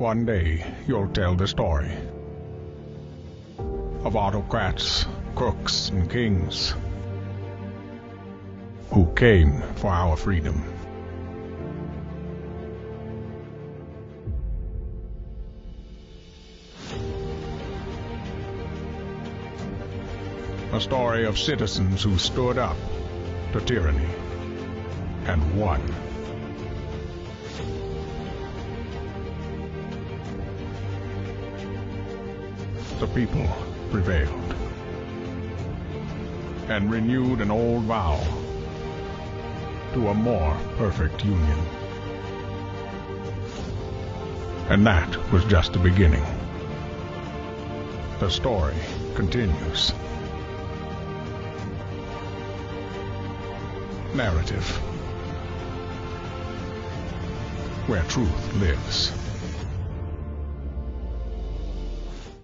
One day you'll tell the story of autocrats, crooks, and kings who came for our freedom. A story of citizens who stood up to tyranny and won. The people prevailed and renewed an old vow to a more perfect union. And that was just the beginning. The story continues. Narrative, where truth lives.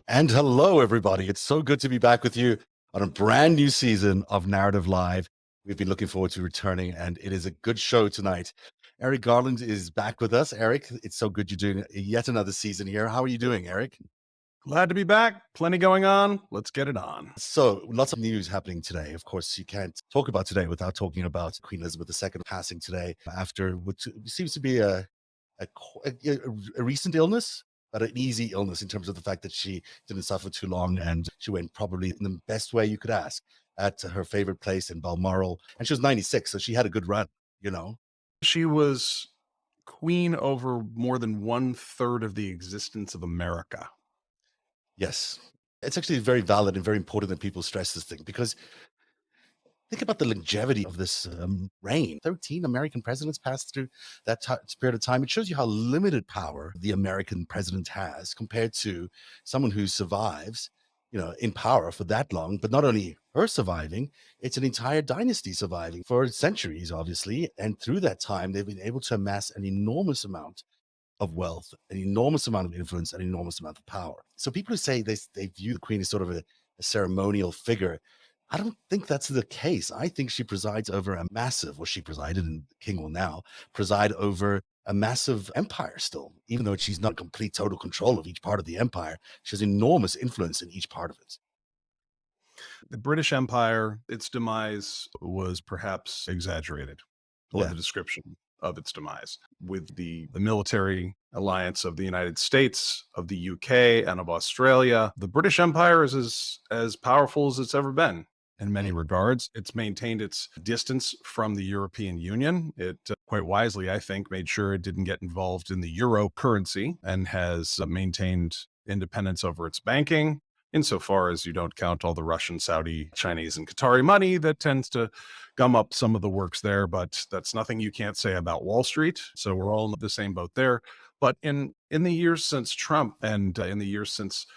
And hello, everybody. It's so good to be back with you on a brand new season of Narrative Live. We've been looking forward to returning, and it is a good show tonight. Eric Garland is back with us. Eric, it's so good you're doing yet another season here. How are you doing, Eric? Glad to be back. Plenty going on. Let's get it on. So lots of news happening today. Of course, you can't talk about today without talking about Queen Elizabeth II passing today after what seems to be a recent illness, but an easy illness in terms of the fact that she didn't suffer too long, and she went probably in the best way you could ask at her favorite place in Balmoral. And she was 96, so she had a good run, you know. She was queen over more than 1/3 of the existence of America. Yes. It's actually very valid and very important that people stress this thing, because think about the longevity of this reign. 13 American presidents passed through that period of time. It shows you how limited power the American president has compared to someone who survives, in power for that long. But not only her surviving, it's an entire dynasty surviving for centuries, obviously. And through that time, they've been able to amass an enormous amount of wealth, an enormous amount of influence, an enormous amount of power. So people who say they view the queen as sort of a ceremonial figure, I don't think that's the case. I think she presides over a massive, she presided, and the king will now preside over a massive empire still. Even though she's not complete total control of each part of the empire, she has enormous influence in each part of it. The British Empire, its demise was perhaps exaggerated, or the description of its demise. With the military alliance of the United States, of the UK, and of Australia, the British Empire is as powerful as it's ever been. In many regards, it's maintained its distance from the European Union. It quite wisely, I think, made sure it didn't get involved in the euro currency, and has maintained independence over its banking, insofar as you don't count all the Russian, Saudi, Chinese, and Qatari money that tends to gum up some of the works there. But that's nothing you can't say about Wall Street. So we're all in the same boat there. But in the years since Trump, and in the years since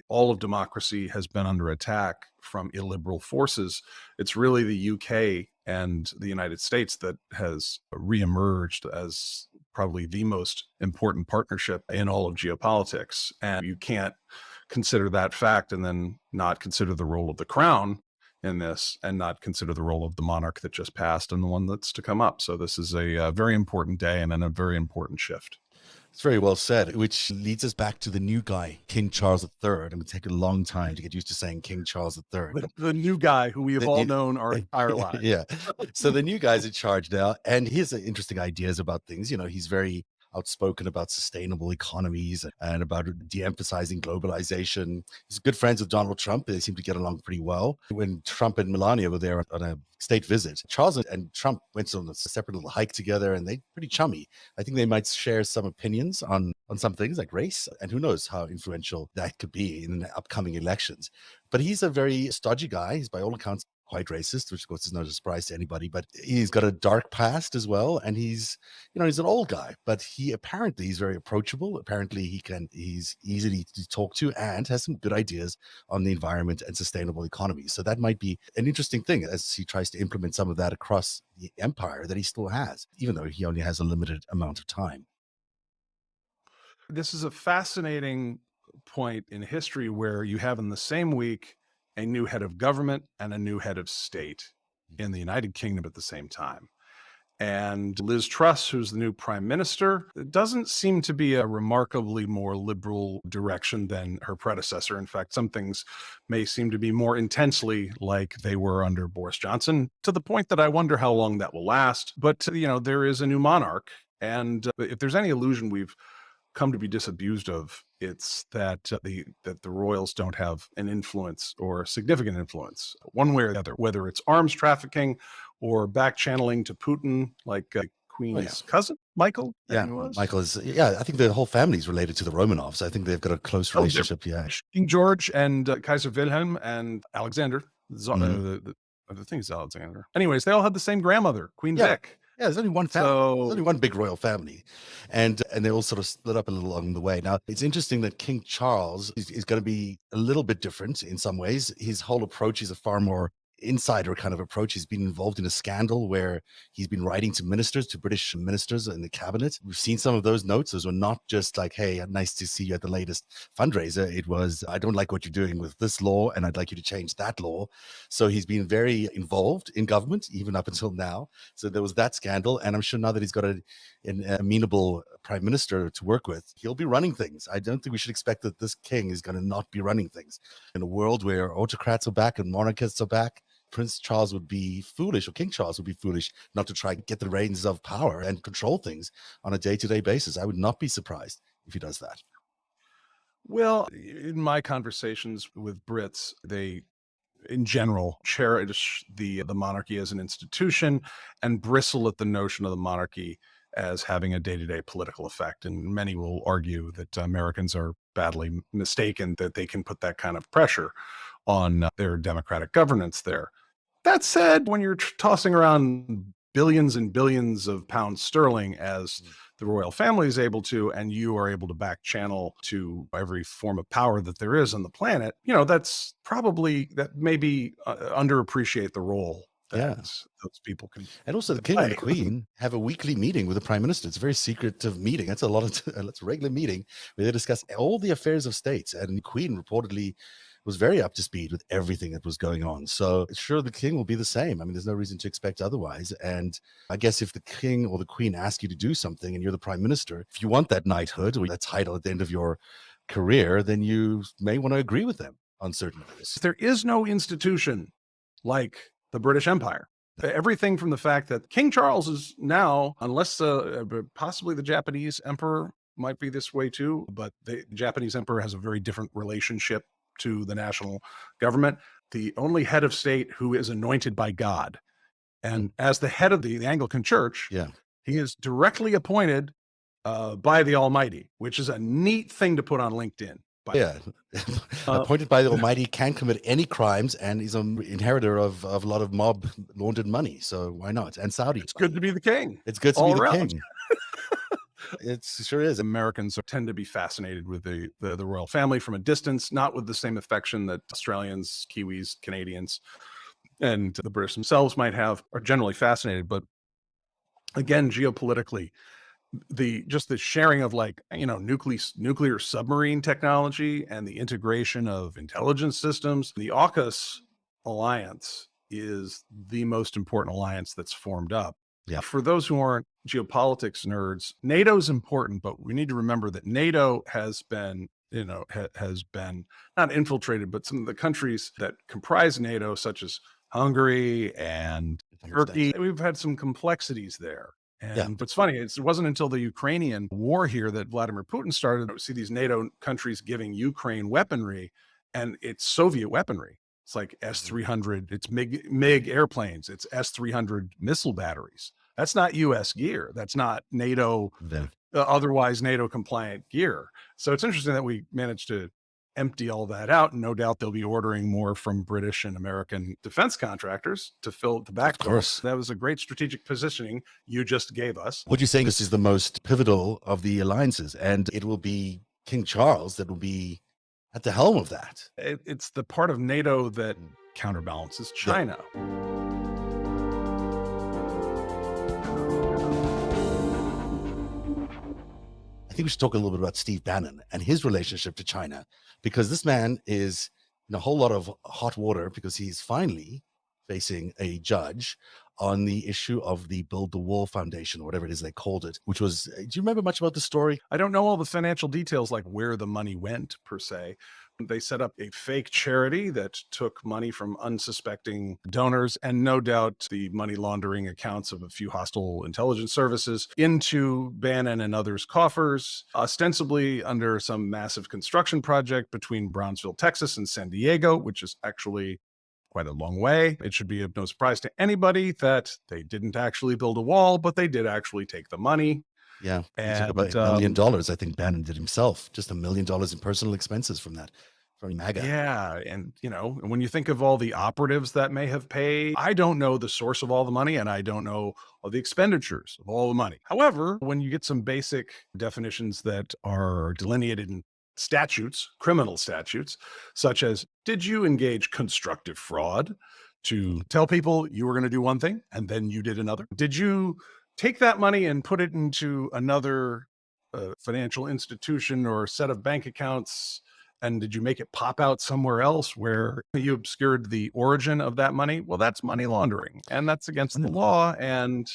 all of democracy has been under attack from illiberal forces, it's really the UK and the United States that has reemerged as probably the most important partnership in all of geopolitics. And you can't consider that fact and then not consider the role of the crown in this, and not consider the role of the monarch that just passed and the one that's to come up. So this is a very important day and a very important shift. It's very well said, which leads us back to the new guy, King Charles III. And it would take a long time to get used to saying King Charles III. The new guy who we have all known our entire lives. Yeah. So the new guy's in charge now, and he has interesting ideas about things. He's very outspoken about sustainable economies and about de-emphasizing globalization. He's good friends with Donald Trump. They seem to get along pretty well. When Trump and Melania were there on a state visit, Charles and Trump went on a separate little hike together, and they're pretty chummy. I think they might share some opinions on some things like race, and who knows how influential that could be in the upcoming elections. But he's a very stodgy guy. He's by all accounts quite racist, which of course is not a surprise to anybody, but he's got a dark past as well. And he's an old guy, but he's very approachable. Apparently he's easy to talk to and has some good ideas on the environment and sustainable economy. So that might be an interesting thing as he tries to implement some of that across the empire that he still has, even though he only has a limited amount of time. This is a fascinating point in history where you have in the same week a new head of government and a new head of state in the United Kingdom at the same time. And Liz Truss, who's the new prime minister, it doesn't seem to be a remarkably more liberal direction than her predecessor. In fact, some things may seem to be more intensely like they were under Boris Johnson, to the point that I wonder how long that will last. But, there is a new monarch. And if there's any illusion we've come to be disabused of, it's that the royals don't have an influence or a significant influence one way or the other, whether it's arms trafficking or back channeling to Putin, like Queen's cousin Michael. Yeah, Michael is. Yeah, I think the whole family is related to the Romanovs. I think they've got a close relationship. Yeah, King George and Kaiser Wilhelm and Alexander. The thing is Alexander. Anyways, they all had the same grandmother, Queen Vic. Yeah, there's only one family. There's only one big royal family, and they all sort of split up a little along the way. Now, it's interesting that King Charles is going to be a little bit different in some ways. His whole approach is a far more insider kind of approach. He's been involved in a scandal where he's been writing to British ministers in the cabinet. We've seen some of those notes. Those were not just like, hey, nice to see you at the latest fundraiser. It was, I don't like what you're doing with this law and I'd like you to change that law. So he's been very involved in government, even up until now. So there was that scandal. And I'm sure now that he's got an amenable prime minister to work with, he'll be running things. I don't think we should expect that this king is going to not be running things. In a world where autocrats are back and monarchists are back, Prince Charles would be foolish, or King Charles would be foolish, not to try to get the reins of power and control things on a day-to-day basis. I would not be surprised if he does that. Well, in my conversations with Brits, they, in general, cherish the monarchy as an institution and bristle at the notion of the monarchy as having a day-to-day political effect. And many will argue that Americans are badly mistaken that they can put that kind of pressure on their democratic governance there. That said, when you're tossing around billions and billions of pounds sterling as the royal family is able to, and you are able to back channel to every form of power that there is on the planet, that's probably, that maybe underappreciate the role that those people can. And also the king and the queen have a weekly meeting with the prime minister. It's a very secretive meeting. That's a regular meeting where they discuss all the affairs of state. And the queen reportedly was very up to speed with everything that was going on. So sure, the king will be the same. I mean, there's no reason to expect otherwise. And I guess if the king or the queen ask you to do something and you're the prime minister, if you want that knighthood or that title at the end of your career, then you may want to agree with them on certain things. There is no institution like the British Empire. Everything from the fact that King Charles is now, unless possibly the Japanese emperor might be this way too, but the Japanese emperor has a very different relationship to the national government, the only head of state who is anointed by God. And as the head of the Anglican Church, he is directly appointed by the Almighty, which is a neat thing to put on LinkedIn. Appointed by the Almighty, can commit any crimes, and he's an inheritor of a lot of mob laundered money. So why not? And Saudi. It's good to be the king. It's good to be the king. It sure is. Americans tend to be fascinated with the royal family from a distance, not with the same affection that Australians, Kiwis, Canadians, and the British themselves might have, are generally fascinated. But again, geopolitically, the sharing of nuclear submarine technology and the integration of intelligence systems, the AUKUS alliance is the most important alliance that's formed up. Yeah. For those who aren't geopolitics nerds, NATO's important, but we need to remember that NATO has been not infiltrated, but some of the countries that comprise NATO, such as Hungary and Turkey, we've had some complexities there. And it's funny, it wasn't until the Ukrainian war here that Vladimir Putin started to see these NATO countries giving Ukraine weaponry, and it's Soviet weaponry. It's like S-300, it's MiG airplanes, it's S-300 missile batteries. That's not U.S. gear. That's not NATO, otherwise NATO compliant gear. So it's interesting that we managed to empty all that out, and no doubt they'll be ordering more from British and American defense contractors to fill the backfill. Of course. That was a great strategic positioning you just gave us. What you're saying, this is the most pivotal of the alliances, and it will be King Charles that will be at the helm of that. It's the part of NATO that counterbalances China. I think we should talk a little bit about Steve Bannon and his relationship to China, because this man is in a whole lot of hot water because he's finally facing a judge on the issue of the Build the Wall Foundation, or whatever it is they called it, which was, do you remember much about the story? I don't know all the financial details, like where the money went per se. They set up a fake charity that took money from unsuspecting donors and no doubt the money laundering accounts of a few hostile intelligence services into Bannon and others' coffers, ostensibly under some massive construction project between Brownsville, Texas and San Diego, which is actually quite a long way. It should be of no surprise to anybody that they didn't actually build a wall, but they did actually take the money. Yeah, he took about And $1 million. I think Bannon did himself, just $1 million in personal expenses from that, from MAGA. yeah, and when you think of all the operatives that may have paid, I don't know the source of all the money and I don't know all the expenditures of all the money. However, when you get some basic definitions that are delineated in statutes, criminal statutes, such as, did you engage constructive fraud to tell people you were going to do one thing and then you did another? Did you take that money and put it into another financial institution or set of bank accounts? And did you make it pop out somewhere else where you obscured the origin of that money? Well, that's money laundering, and that's against the law. And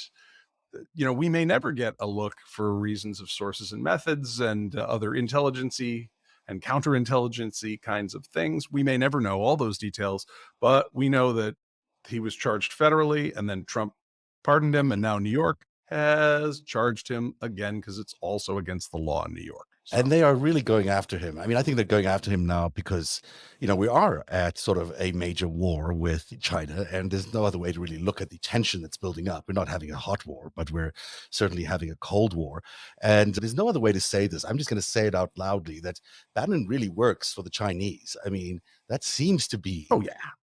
we may never get a look for reasons of sources and methods and other intelligency and counterintelligency kinds of things. We may never know all those details, but we know that he was charged federally, and then Trump pardoned him, and now New York has charged him again because it's also against the law in New York. So. And they are really going after him. I mean, I think they're going after him now because, we are at sort of a major war with China, and there's no other way to really look at the tension that's building up. We're not having a hot war, but we're certainly having a cold war. And there's no other way to say this. I'm just going to say it out loudly that Bannon really works for the Chinese. I mean, that seems to be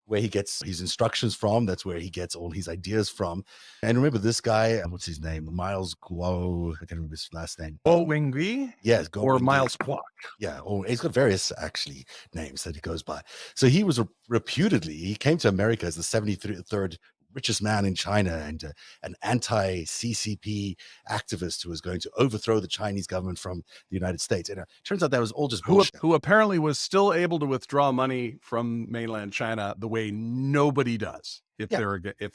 where he gets his instructions from. That's where he gets all his ideas from. And remember this guy, what's his name? Miles Guo. I can't remember his last name. Guo Wingui? Yes, or Miles Kwok. Yeah, or he's got various actually names that he goes by. So he was reputedly, he came to America as the 73rd richest man in China and an anti-CCP activist who was going to overthrow the Chinese government from the United States. And it turns out that was all just bullshit. Who apparently was still able to withdraw money from mainland China the way nobody does if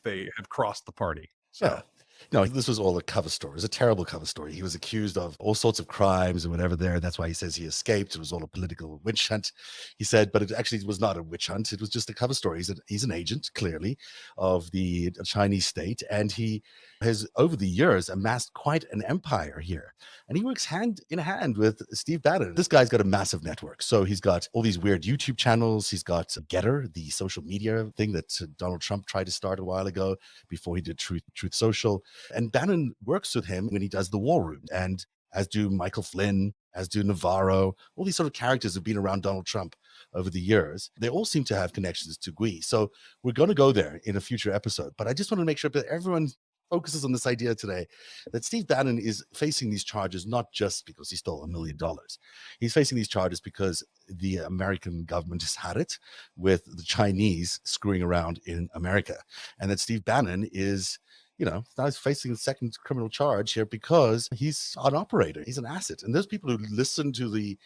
they have crossed the party. So. Yeah. No, this was all a cover story. It was a terrible cover story. He was accused of all sorts of crimes and whatever there. That's why he says he escaped. It was all a political witch hunt, he said, but it actually was not a witch hunt. It was just a cover story. He's an agent, clearly, of the Chinese state. And he has, over the years, amassed quite an empire here. And he works hand in hand with Steve Bannon. This guy's got a massive network. So he's got all these weird YouTube channels. He's got Getter, the social media thing that Donald Trump tried to start a while ago before he did Truth Social. And Bannon works with him when he does the War Room, and as do Michael Flynn, as do Navarro, all these sort of characters have been around Donald Trump over the years. They all seem to have connections to Gui. So we're going to go there in a future episode. But I just want to make sure that everyone focuses on this idea today that Steve Bannon is facing these charges not just because he stole $1 million. He's facing these charges because the American government has had it with the Chinese screwing around in America. And that Steve Bannon is, now he's facing a second criminal charge here because he's an operator. He's an asset. And those people who listen to the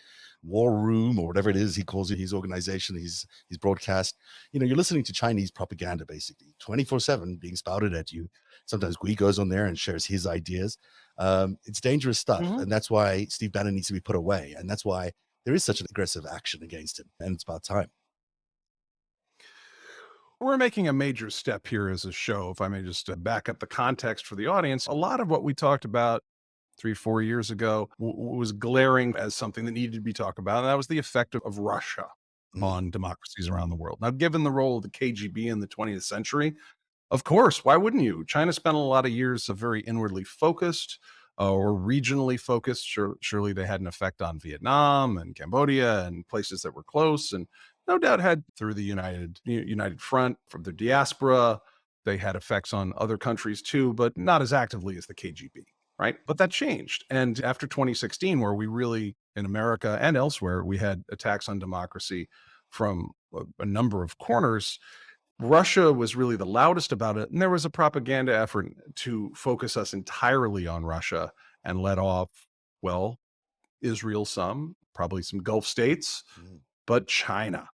War Room or whatever it is he calls it, his organization, his broadcast, you're listening to Chinese propaganda basically 24/7 being spouted at you. Sometimes Gui goes on there and shares his ideas. It's dangerous stuff. Mm-hmm. And that's why Steve Bannon needs to be put away. And that's why there is such an aggressive action against him. And it's about time. We're making a major step here as a show, if I may just back up the context for the audience. A lot of what we talked about 3-4 years ago was glaring as something that needed to be talked about, and that was the effect of Russia on democracies around the world. Now, given the role of the KGB in the 20th century, of course, why wouldn't you? China spent a lot of years of very inwardly focused or regionally focused. Surely they had an effect on Vietnam and Cambodia and places that were close, and no doubt had through the United Front from the diaspora. They had effects on other countries too, but not as actively as the KGB, right? But that changed. And after 2016, where we really, in America and elsewhere, we had attacks on democracy from a number of corners, Russia was really the loudest about it. And there was a propaganda effort to focus us entirely on Russia and let off, Israel, probably some Gulf states, but China.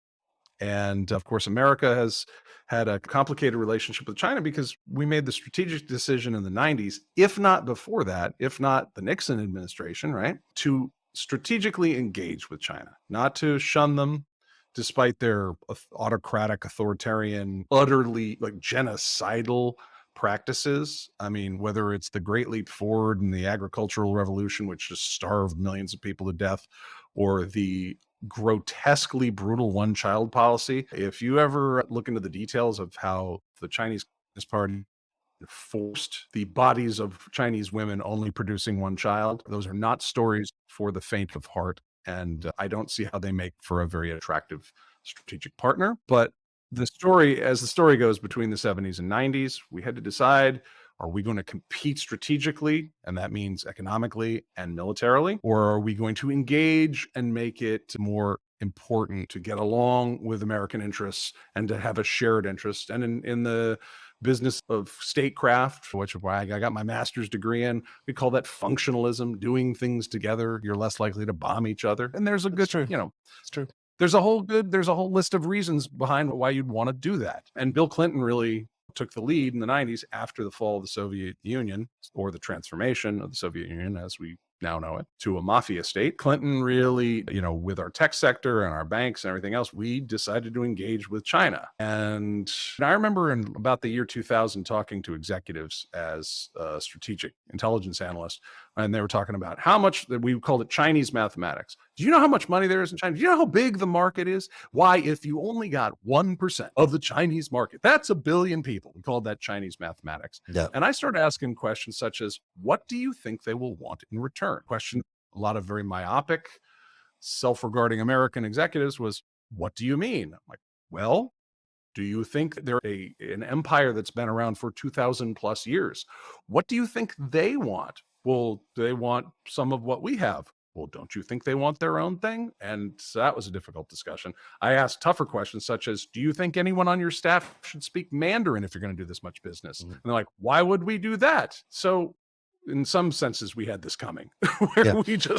And of course, America has had a complicated relationship with China because we made the strategic decision in the 90s, if not before that, if not the Nixon administration, right, to strategically engage with China, not to shun them despite their autocratic, authoritarian, utterly like genocidal practices. I mean, whether it's the Great Leap Forward and the agricultural revolution, which just starved millions of people to death, or the grotesquely brutal one child policy. If you ever look into the details of how the Chinese Communist Party forced the bodies of Chinese women only producing one child, those are not stories for the faint of heart. And I don't see how they make for a very attractive strategic partner. But the story, as the story goes between the 70s and 90s, we had to decide, are we going to compete strategically, and that means economically and militarily, or are we going to engage and make it more important to get along with American interests and to have a shared interest? And in the business of statecraft, which I got my master's degree in, we call that functionalism, doing things together. You're less likely to bomb each other. And there's a good, true. It's true. There's a whole list of reasons behind why you'd want to do that. And Bill Clinton really took the lead in the 90s after the fall of the Soviet Union, or the transformation of the Soviet Union as we now know it, to a mafia state. Clinton really, with our tech sector and our banks and everything else, we decided to engage with China. And I remember in about the year 2000 talking to executives as a strategic intelligence analyst, and they were talking about how much, we called it Chinese mathematics. Do you know how much money there is in China? Do you know how big the market is? Why, if you only got 1% of the Chinese market, that's a billion people. We called that Chinese mathematics. Yeah. And I started asking questions such as, what do you think they will want in return? Question a lot of very myopic, self-regarding American executives was, what do you mean? I'm like, well, do you think they're an empire that's been around for 2,000 plus years? What do you think they want? Well, they want some of what we have. Well, don't you think they want their own thing? And so that was a difficult discussion. I asked tougher questions such as, do you think anyone on your staff should speak Mandarin if you're going to do this much business? And they're like, why would we do that? So in some senses, we had this coming.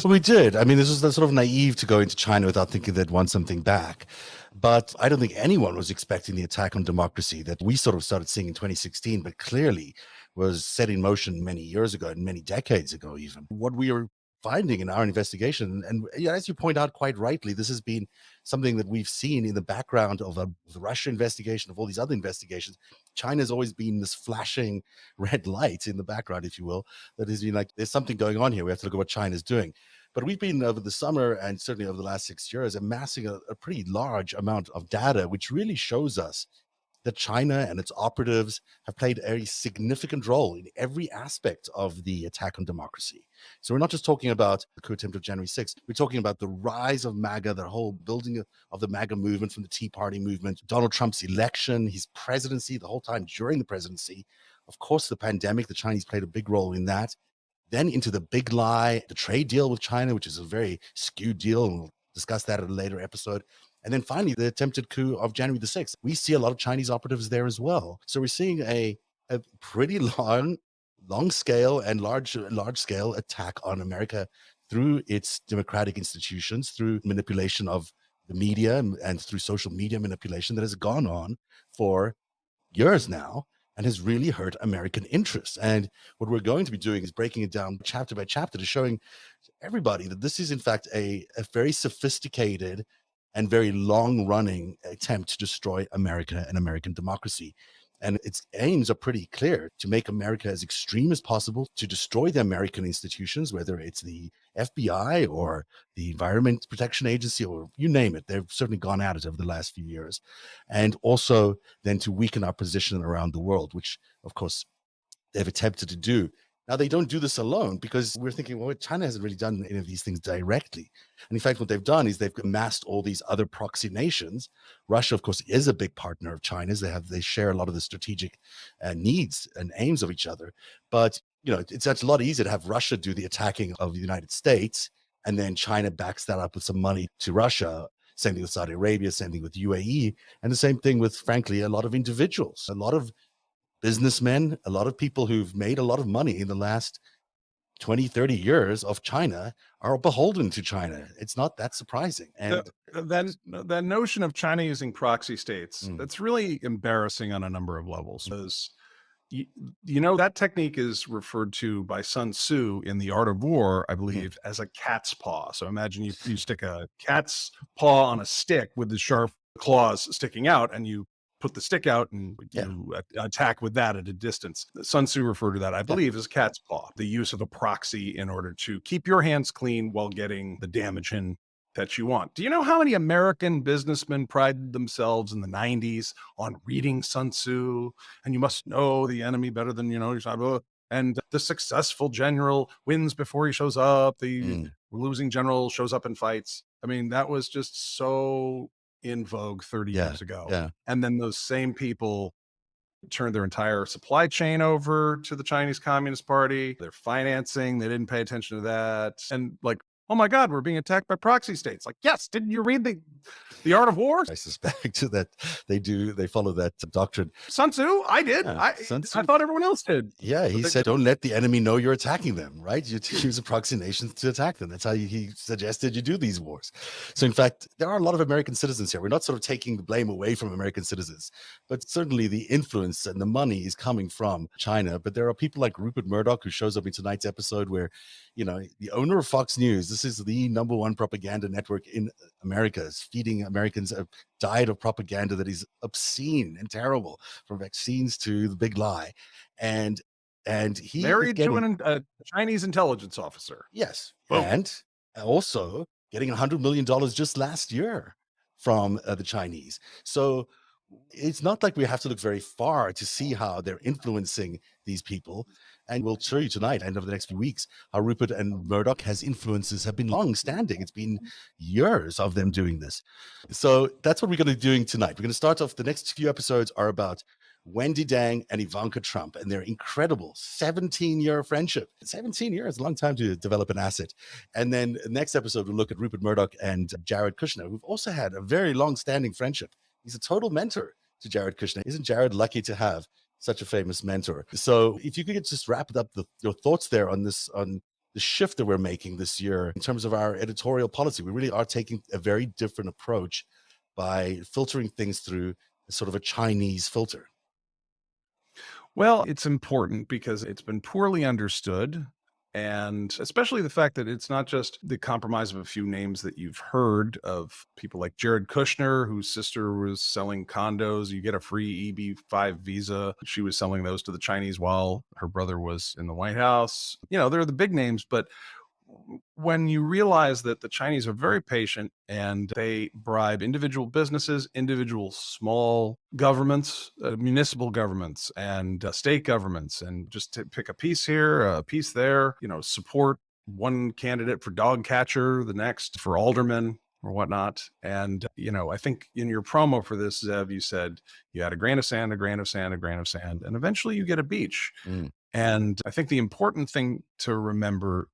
We did. I mean, this was sort of naive to go into China without thinking they'd want something back. But I don't think anyone was expecting the attack on democracy that we sort of started seeing in 2016, but clearly was set in motion many years ago and many decades ago even. What we are finding in our investigation, and as you point out quite rightly, this has been something that we've seen in the background of the Russia investigation, of all these other investigations. China's always been this flashing red light in the background, if you will, that has been like, there's something going on here. We have to look at what China's doing. But we've been over the summer and certainly over the last 6 years amassing a pretty large amount of data, which really shows us that China and its operatives have played a significant role in every aspect of the attack on democracy. So we're not just talking about the coup attempt of January 6th. We're talking about the rise of MAGA, the whole building of the MAGA movement from the Tea Party movement, Donald Trump's election, his presidency, the whole time during the presidency. Of course, the pandemic, the Chinese played a big role in that. Then into the big lie, the trade deal with China, which is a very skewed deal, and we'll discuss that in a later episode. And then finally, the attempted coup of January the 6th. We see a lot of Chinese operatives there as well. So we're seeing a pretty long scale and large scale attack on America through its democratic institutions, through manipulation of the media and through social media manipulation that has gone on for years now and has really hurt American interests. And what we're going to be doing is breaking it down chapter by chapter to showing everybody that this is in fact a very sophisticated and very long-running attempt to destroy America and American democracy. And its aims are pretty clear: to make America as extreme as possible, to destroy the American institutions, whether it's the FBI or the Environment Protection Agency or you name it. They've certainly gone at it over the last few years. And also then to weaken our position around the world, which of course they've attempted to do. Now, they don't do this alone because we're thinking, well, China hasn't really done any of these things directly. And in fact, what they've done is they've amassed all these other proxy nations. Russia, of course, is a big partner of China's. They share a lot of the strategic needs and aims of each other. But, it's a lot easier to have Russia do the attacking of the United States, and then China backs that up with some money to Russia. Same thing with Saudi Arabia, same thing with UAE, and the same thing with, frankly, a lot of individuals, a lot of businessmen, a lot of people who've made a lot of money in the last 20, 30 years of China are beholden to China. It's not that surprising. And Then that notion of China using proxy states, Mm. that's really embarrassing on a number of levels. Because you know that technique is referred to by Sun Tzu in The Art of War, I believe, as a cat's paw. So imagine you stick a cat's paw on a stick with the sharp claws sticking out, and you put the stick out and you attack with that at a distance. Sun Tzu referred to that, I believe, as cat's paw, the use of a proxy in order to keep your hands clean while getting the damage in that you want. Do you know how many American businessmen prided themselves in the 90s on reading Sun Tzu? And you must know the enemy better than you know yourself. And the successful general wins before he shows up. The losing general shows up and fights. I mean, that was just so in vogue 30 years ago. Yeah. And then those same people turned their entire supply chain over to the Chinese Communist Party. Their financing, they didn't pay attention to that. And like, oh my God, we're being attacked by proxy states. Like, yes, didn't you read the Art of War? I suspect that they follow that doctrine. Sun Tzu, I did. Yeah, I thought everyone else did. Yeah, he said, don't let the enemy know you're attacking them, right? You use a proxy nation to attack them. That's how he suggested you do these wars. So in fact, there are a lot of American citizens here. We're not sort of taking the blame away from American citizens, but certainly the influence and the money is coming from China. But there are people like Rupert Murdoch, who shows up in tonight's episode, where, you know, the owner of Fox News, this is the #1 propaganda network in America, is feeding Americans a diet of propaganda that is obscene and terrible, from vaccines to the big lie. And he married to a Chinese intelligence officer. Yes. Boom. And also getting $100 million just last year from the Chinese. So it's not like we have to look very far to see how they're influencing these people. And we'll show you tonight and over the next few weeks how Rupert and Murdoch has influences have been long standing. It's been years of them doing this. So that's what we're going to be doing tonight. We're going to start off. The next few episodes are about Wendy Dang and Ivanka Trump and their incredible 17-year friendship. 17 years, a long time to develop an asset. And then the next episode, we'll look at Rupert Murdoch and Jared Kushner, who've also had a very long-standing friendship. He's a total mentor to Jared Kushner. Isn't Jared lucky to have such a famous mentor? So if you could just wrap up your thoughts there on this, on the shift that we're making this year in terms of our editorial policy. We really are taking a very different approach by filtering things through sort of a Chinese filter. Well, it's important because it's been poorly understood. And especially the fact that it's not just the compromise of a few names that you've heard of, people like Jared Kushner, whose sister was selling condos. You get a free EB-5 visa. She was selling those to the Chinese while her brother was in the White House. You know, they're the big names, but when you realize that the Chinese are very patient and they bribe individual businesses, individual small governments, municipal governments, and state governments, and just to pick a piece here, a piece there, you know, support one candidate for dog catcher, the next for alderman or whatnot. And, you know, I think in your promo for this, Zev, you said you had a grain of sand, a grain of sand, a grain of sand, and eventually you get a beach. And I think the important thing to remember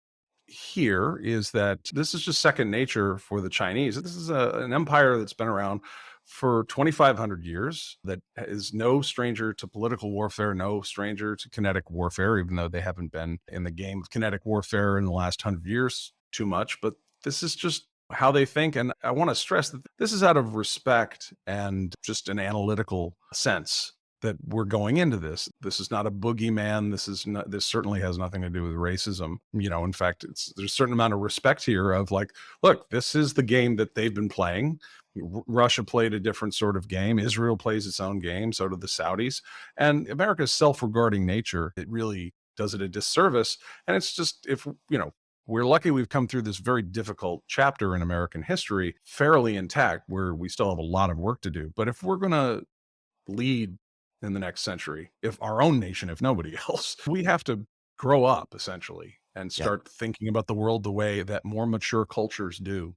here is that this is just second nature for the Chinese. This is an empire that's been around for 2,500 years, that is no stranger to political warfare, no stranger to kinetic warfare, even though they haven't been in the game of kinetic warfare in the last 100 years too much. But this is just how they think. And I want to stress that this is out of respect and just an analytical sense that we're going into this. This is not a boogeyman. This certainly has nothing to do with racism. You know, in fact, there's a certain amount of respect here of like, look, this is the game that they've been playing. Russia played a different sort of game. Israel plays its own game. So do the Saudis. And America's self-regarding nature, it really does it a disservice. And it's just, if, you know, we're lucky we've come through this very difficult chapter in American history fairly intact, where we still have a lot of work to do. But if we're going to lead in the next century, if our own nation, if nobody else, we have to grow up essentially and start thinking about the world the way that more mature cultures do.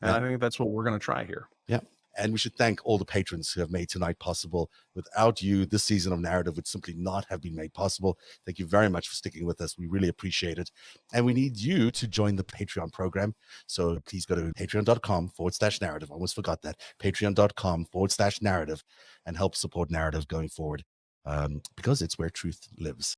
And I think that's what we're going to try here. Yeah. And we should thank all the patrons who have made tonight possible. Without you, this season of Narrative would simply not have been made possible. Thank you very much for sticking with us. We really appreciate it. And we need you to join the Patreon program. So please go to patreon.com/narrative. I almost forgot that. Patreon.com/narrative, and help support Narrative going forward, because it's where truth lives.